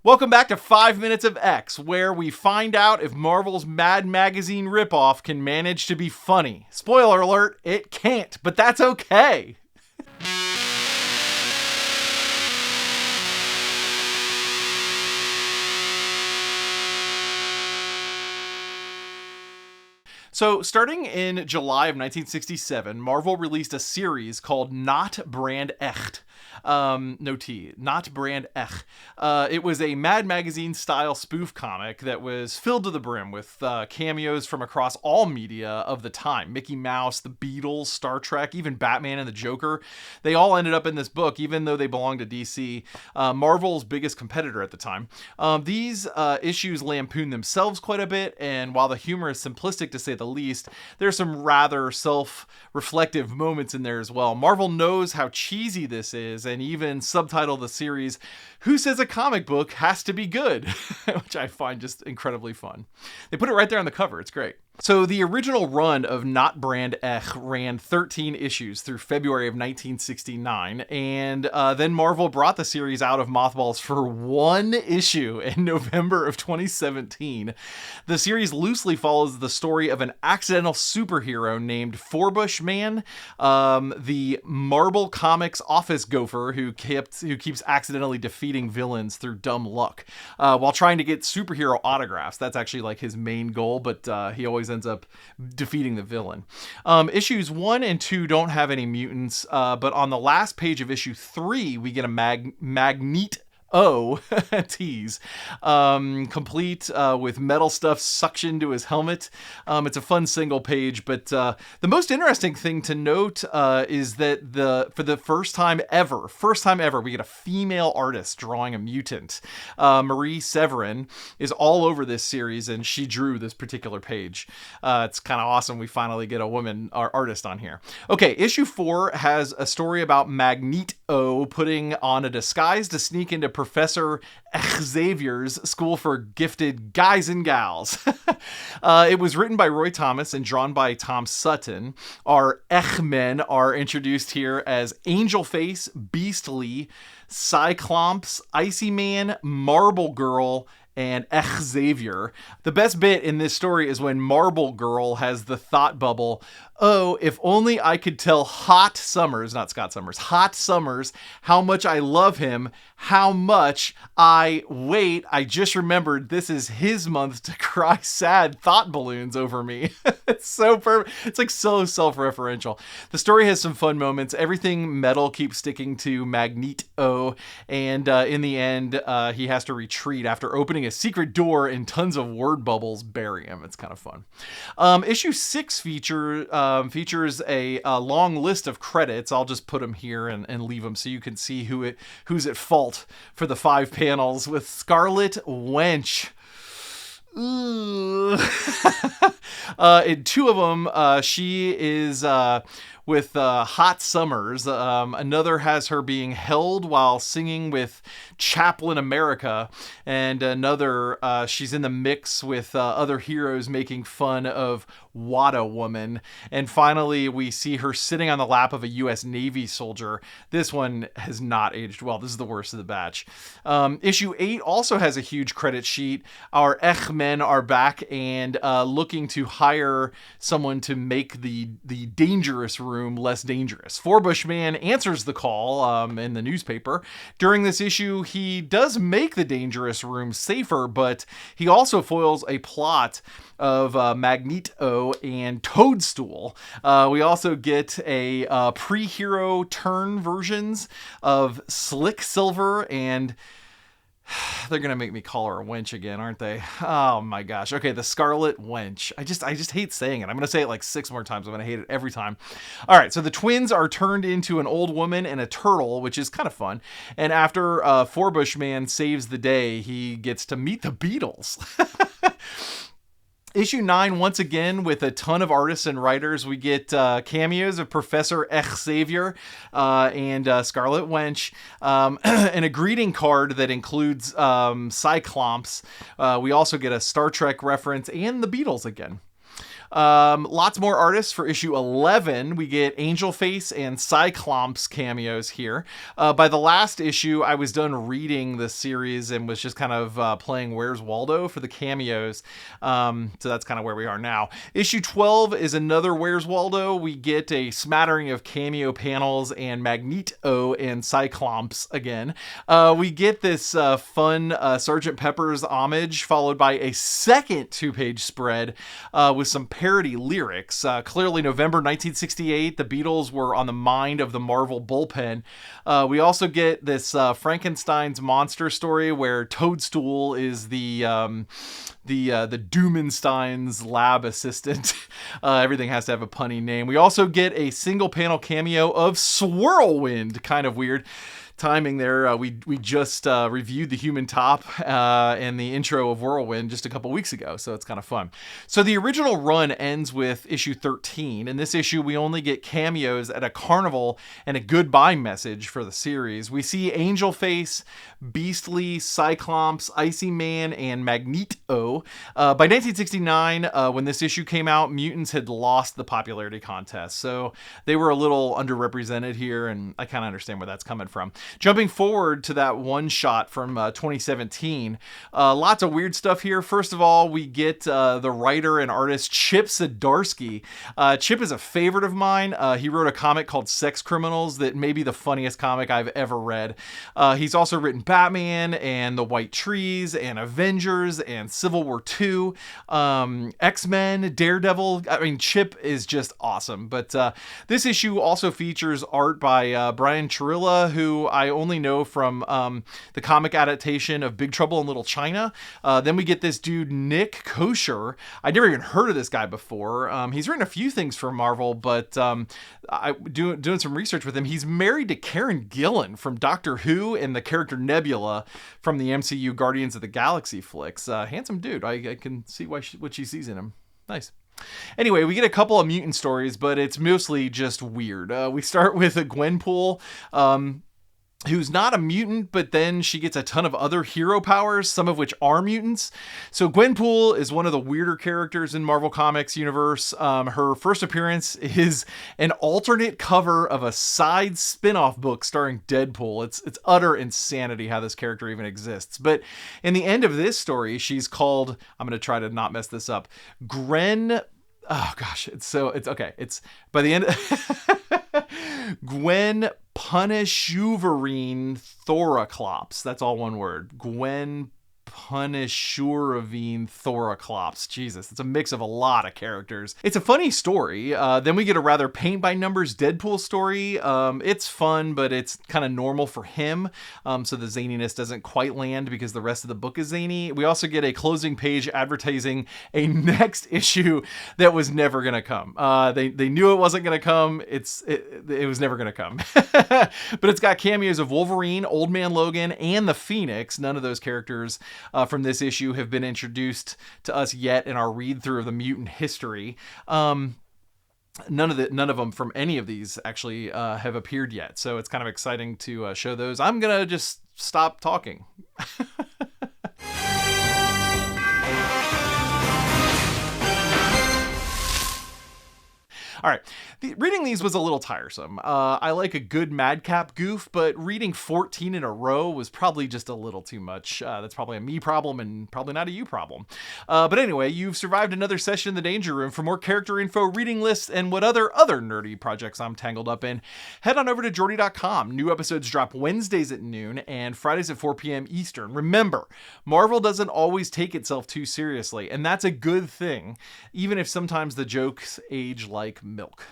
Welcome back to 5 Minutes of X, where we find out if Marvel's Mad Magazine ripoff can manage to be funny. Spoiler alert, it can't, but that's okay. So, starting in July of 1967, Marvel released a series called Not Brand Echh. No T, Not Brand Echh. It was a Mad Magazine style spoof comic that was filled to the brim with cameos from across all media of the time. Mickey Mouse, the Beatles, Star Trek, even Batman and the Joker. They all ended up in this book, even though they belonged to DC, Marvel's biggest competitor at the time. These issues lampoon themselves quite a bit, and while the humor is simplistic to say the least, there's some rather self-reflective moments in there as well. Marvel knows how cheesy this is, and even subtitle the series, "Who Says a Comic Book Has to Be Good?" which I find just incredibly fun. They put it right there on the cover. It's great. So the original run of Not Brand Echh ran 13 issues through February of 1969, and then Marvel brought the series out of mothballs for one issue in November of 2017. The series loosely follows the story of an accidental superhero named Forbush Man, the Marvel Comics office gopher who keeps accidentally defeating villains through dumb luck, while trying to get superhero autographs. That's actually like his main goal, but he always ends up defeating the villain. Issues 1 and 2 don't have any mutants, but on the last page of issue 3, we get a Magneto tease, complete with metal stuff suctioned to his helmet. It's a fun single page, but the most interesting thing to note is that for the first time ever, we get a female artist drawing a mutant. Marie Severin is all over this series, and she drew this particular page. It's kind of awesome. We finally get a woman artist on here. Okay, issue 4 has a story about Magneto putting on a disguise to sneak into Professor Xavier's School for Gifted Guys and Gals. It was written by Roy Thomas and drawn by Tom Sutton. Our Echh-men are introduced here as Angel Face, Beastly, Cyclops, Icy Man, Marble Girl, and Xavier. The best bit in this story is when Marble Girl has the thought bubble, "Oh, if only I could tell Hot Summers," not Scott Summers, Hot Summers, "how much I love him, how much I just remembered this is his month to cry sad thought balloons over me." It's so perfect. It's like so self-referential. The story has some fun moments. Everything metal keeps sticking to Magneto, and in the end, he has to retreat after opening a secret door and tons of word bubbles bury him. It's kind of fun. Issue 6 features a long list of credits. I'll just put them here and leave them so you can see who's at fault for the 5 panels, with Scarlet Wench. In 2 of them, she is with Hot Summers. Another has her being held while singing with Chaplin America, and another she's in the mix with other heroes making fun of Wada Woman. And finally, we see her sitting on the lap of a U.S. Navy soldier. This one has not aged well. This is the worst of the batch. Issue 8 also has a huge credit sheet. Our Echh-men are back and looking to hire someone to make the dangerous room less dangerous. Forbush Man answers the call in the newspaper. During this issue, he does make the dangerous room safer, but he also foils a plot of Magneto and Toadstool. We also get a pre-hero turn versions of Slick Silver, and they're gonna make me call her a wench again, aren't they? Oh my gosh. Okay, the Scarlet Wench. I just hate saying it. I'm gonna say it like 6 more times. I'm gonna hate it every time. All right, so the twins are turned into an old woman and a turtle, which is kind of fun. And after Forbush Man saves the day, he gets to meet the Beatles. Issue 9, once again, with a ton of artists and writers. We get cameos of Professor Xavier and Scarlet Wench, and a greeting card that includes Cyclops. We also get a Star Trek reference and the Beatles again. Lots more artists for issue 11. We get Angel Face and Cyclops cameos here. By the last issue, I was done reading the series and was just kind of playing Where's Waldo for the cameos. So that's kind of where we are now. Issue 12 is another Where's Waldo. We get a smattering of cameo panels and Magneto and Cyclops again. We get this fun Sgt. Pepper's homage, followed by a second 2-page spread with some parody lyrics. Clearly November 1968, the Beatles were on the mind of the Marvel bullpen. We also get this Frankenstein's monster story where Toadstool is the Doomenstein's lab assistant. Everything has to have a punny name. We also get a single panel cameo of Swirlwind. Kind of weird timing there. We just reviewed the Human Top and the intro of Whirlwind just a couple weeks ago, so it's kind of fun. So the original run ends with issue 13. In this issue, we only get cameos at a carnival and a goodbye message for the series. We see Angel Face, Beastly, Cyclops, Icy Man, and Magneto. By 1969, when this issue came out, mutants had lost the popularity contest, so they were a little underrepresented here, and I kind of understand where that's coming from. Jumping forward to that one shot from 2017, lots of weird stuff here. First of all, we get the writer and artist Chip Zdarsky. Chip is a favorite of mine. He wrote a comic called Sex Criminals that may be the funniest comic I've ever read. He's also written Batman and The White Trees and Avengers and Civil War II, X-Men, Daredevil. I mean, Chip is just awesome. But this issue also features art by Brian Churilla, who I only know from the comic adaptation of Big Trouble in Little China. Then we get this dude, Nick Kosher. I'd never even heard of this guy before. He's written a few things for Marvel, but doing some research with him, he's married to Karen Gillan from Doctor Who and the character Nebula from the MCU Guardians of the Galaxy flicks. Handsome dude. I can see what she sees in him. Nice. Anyway, we get a couple of mutant stories, but it's mostly just weird. We start with a Gwenpool, who's not a mutant, but then she gets a ton of other hero powers, some of which are mutants. So Gwenpool is one of the weirder characters in Marvel Comics universe. Her first appearance is an alternate cover of a side spin-off book starring Deadpool. It's utter insanity how this character even exists. But in the end of this story, she's called, I'm going to try to not mess this up, oh gosh, it's okay. It's by the end Gwen Punishuverine Thoraclops. That's all one word. Gwen Punishuravine Thoraclops. Jesus, it's a mix of a lot of characters. It's a funny story. Then we get a rather paint-by-numbers Deadpool story. It's fun, but it's kind of normal for him, so the zaniness doesn't quite land because the rest of the book is zany. We also get a closing page advertising a next issue that was never going to come. They knew it wasn't going to come. It was never going to come. But it's got cameos of Wolverine, Old Man Logan, and the Phoenix. None of those characters from this issue have been introduced to us yet in our read through of the mutant history. None of them from any of these actually have appeared yet, so it's kind of exciting to show those. I'm gonna just stop talking. All right, reading these was a little tiresome. I like a good madcap goof, but reading 14 in a row was probably just a little too much. That's probably a me problem and probably not a you problem. But anyway, you've survived another session in the Danger Room. For more character info, reading lists, and what other nerdy projects I'm tangled up in, head on over to Jordy.com. New episodes drop Wednesdays at noon and Fridays at 4 p.m. Eastern. Remember, Marvel doesn't always take itself too seriously, and that's a good thing, even if sometimes the jokes age like milk.